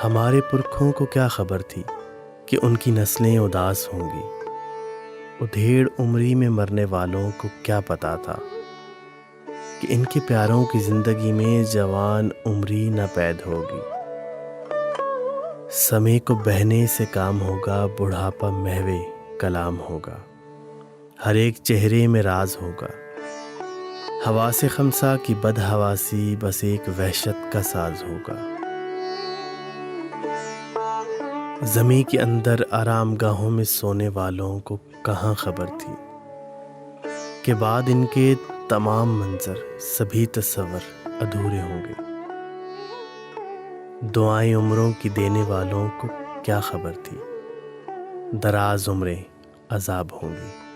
ہمارے پرکھوں کو کیا خبر تھی کہ ان کی نسلیں اداس ہوں گی۔ ادھیڑ عمری میں مرنے والوں کو کیا پتا تھا کہ ان کے پیاروں کی زندگی میں جوان عمری نہ پید ہوگی۔ سمے کو بہنے سے کام ہوگا، بڑھاپا محو کلام ہوگا، ہر ایک چہرے میں راز ہوگا۔ حواس خمسہ کی بدحواسی بس ایک وحشت کا ساز ہوگا۔ زمیں کے اندر آرام گاہوں میں سونے والوں کو کہاں خبر تھی کہ بعد ان کے تمام منظر سبھی تصور ادھورے ہوں گے۔ دعائیں عمروں کی دینے والوں کو کیا خبر تھی دراز عمریں عذاب ہوں گی۔